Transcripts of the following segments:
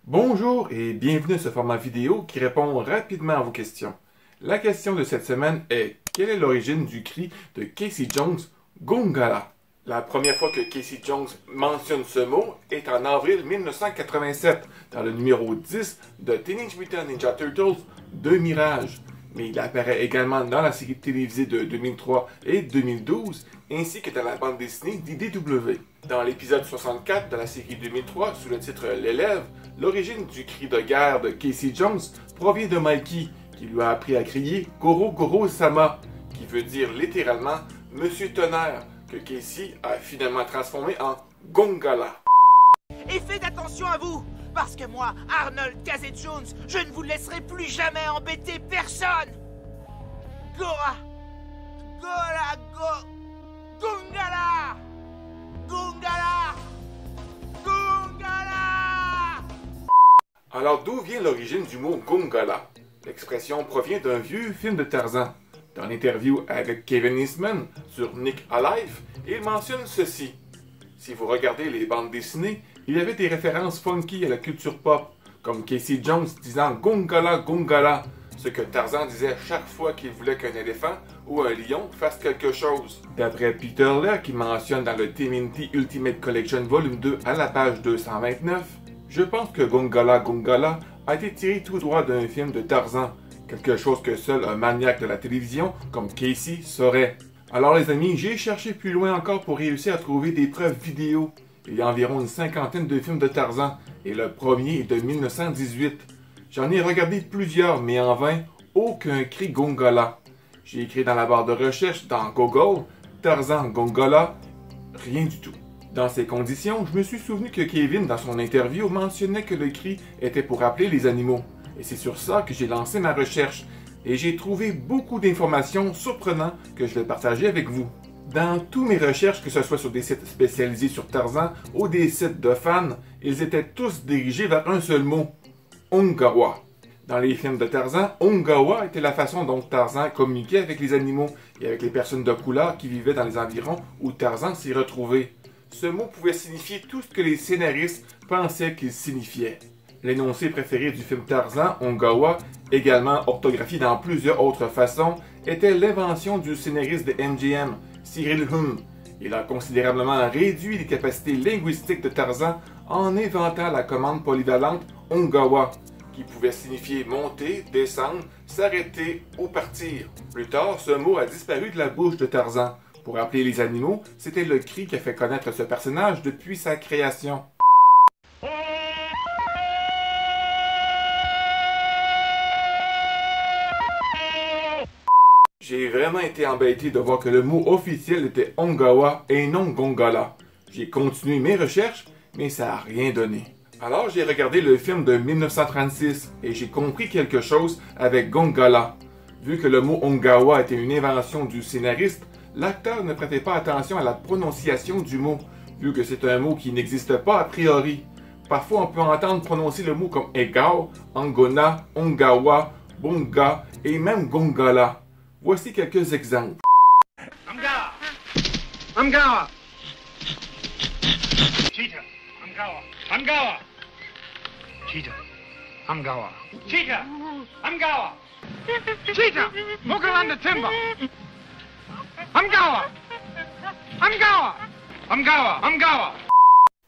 Bonjour et bienvenue à ce format vidéo qui répond rapidement à vos questions. La question de cette semaine est: quelle est l'origine du cri de Casey Jones, Gongala? La première fois que Casey Jones mentionne ce mot est en avril 1987 dans le numéro 10 de Teenage Mutant Ninja Turtles de Mirage. Mais il apparaît également dans la série télévisée de 2003 et 2012, ainsi que dans la bande dessinée d'IDW. Dans l'épisode 64 de la série 2003, sous le titre L'élève, l'origine du cri de guerre de Casey Jones provient de Mikey, qui lui a appris à crier Goro Goro Sama, qui veut dire littéralement Monsieur Tonnerre, que Casey a finalement transformé en Gongala. Et faites attention à vous, parce que moi, Arnold Casey Jones, je ne vous laisserai plus jamais embêter personne. Gora, Gora, Go, Gongala, Gongala, Gongala. Alors d'où vient l'origine du mot Gongala? L'expression provient d'un vieux film de Tarzan. Dans l'interview avec Kevin Eastman sur Nick Alive, il mentionne ceci. Si vous regardez les bandes dessinées, il y avait des références funky à la culture pop, comme Casey Jones disant Gongala, Gongala, ce que Tarzan disait chaque fois qu'il voulait qu'un éléphant ou un lion fasse quelque chose. D'après Peter Laird, qui mentionne dans le TMNT Ultimate Collection Volume 2 à la page 229, je pense que Gongala, Gongala a été tiré tout droit d'un film de Tarzan, quelque chose que seul un maniaque de la télévision comme Casey saurait. Alors les amis, j'ai cherché plus loin encore pour réussir à trouver des preuves vidéo. Il y a environ une cinquantaine de films de Tarzan, et le premier est de 1918. J'en ai regardé plusieurs, mais en vain, aucun cri Gongala. J'ai écrit dans la barre de recherche dans Google, Tarzan Gongala, rien du tout. Dans ces conditions, je me suis souvenu que Kevin, dans son interview, mentionnait que le cri était pour appeler les animaux. Et c'est sur ça que j'ai lancé ma recherche, et j'ai trouvé beaucoup d'informations surprenantes que je vais partager avec vous. Dans tous mes recherches, que ce soit sur des sites spécialisés sur Tarzan ou des sites de fans, ils étaient tous dirigés vers un seul mot, Ongawa. Dans les films de Tarzan, Ongawa était la façon dont Tarzan communiquait avec les animaux et avec les personnes de couleur qui vivaient dans les environs où Tarzan s'y retrouvait. Ce mot pouvait signifier tout ce que les scénaristes pensaient qu'il signifiait. L'énoncé préféré du film Tarzan, Ongawa, également orthographié dans plusieurs autres façons, était l'invention du scénariste de MGM, Cyril Huhn. Il a considérablement réduit les capacités linguistiques de Tarzan en inventant la commande polyvalente Ongawa, qui pouvait signifier monter, descendre, s'arrêter ou partir. Plus tard, ce mot a disparu de la bouche de Tarzan. Pour appeler les animaux, c'était le cri qui a fait connaître ce personnage depuis sa création. J'ai vraiment été embêté de voir que le mot officiel était Ongawa et non Gongala. J'ai continué mes recherches, mais ça n'a rien donné. Alors j'ai regardé le film de 1936 et j'ai compris quelque chose avec Gongala. Vu que le mot Ongawa était une invention du scénariste, l'acteur ne prêtait pas attention à la prononciation du mot, vu que c'est un mot qui n'existe pas a priori. Parfois on peut entendre prononcer le mot comme Egao, Angona, Ongawa, Bonga et même Gongala. Voici quelques exemples. Amgawa! Amgawa! Cheetah! Amgawa! Amgawa! Cheetah! Amgawa! Cheetah! Amgawa! Cheetah! Look around the timber! Amgawa! Amgawa! Amgawa! Amgawa!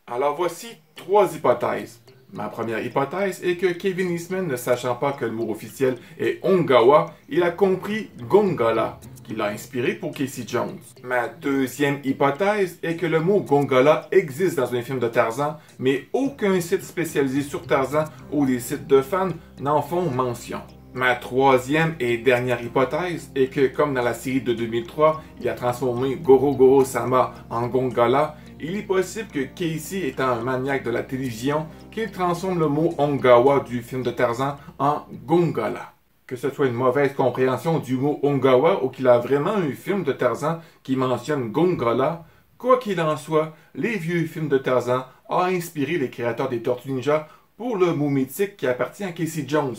Alors voici 3 hypothèses. Ma première hypothèse est que Kevin Eastman, ne sachant pas que le mot officiel est Ongawa, il a compris Gongala, qui l'a inspiré pour Casey Jones. Ma deuxième hypothèse est que le mot Gongala existe dans un film de Tarzan, mais aucun site spécialisé sur Tarzan ou des sites de fans n'en font mention. Ma troisième et dernière hypothèse est que, comme dans la série de 2003, il a transformé Goro Goro Sama en Gongala, il est possible que Casey, étant un maniaque de la télévision, qu'il transforme le mot Ongawa du film de Tarzan en Gongala. Que ce soit une mauvaise compréhension du mot Ongawa ou qu'il a vraiment un film de Tarzan qui mentionne Gongala, quoi qu'il en soit, les vieux films de Tarzan ont inspiré les créateurs des Tortues Ninja pour le mot mythique qui appartient à Casey Jones,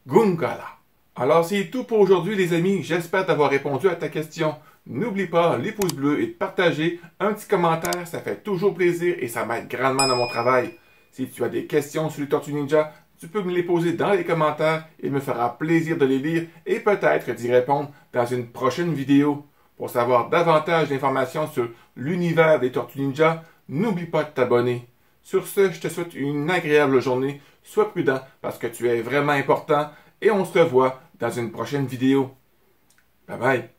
Gongala. Alors c'est tout pour aujourd'hui les amis, j'espère t'avoir répondu à ta question. N'oublie pas les pouces bleus et de partager un petit commentaire, ça fait toujours plaisir et ça m'aide grandement dans mon travail. Si tu as des questions sur les Tortues Ninja, tu peux me les poser dans les commentaires, il me fera plaisir de les lire et peut-être d'y répondre dans une prochaine vidéo. Pour savoir davantage d'informations sur l'univers des Tortues Ninja, n'oublie pas de t'abonner. Sur ce, je te souhaite une agréable journée, sois prudent parce que tu es vraiment important et on se revoit dans une prochaine vidéo. Bye bye!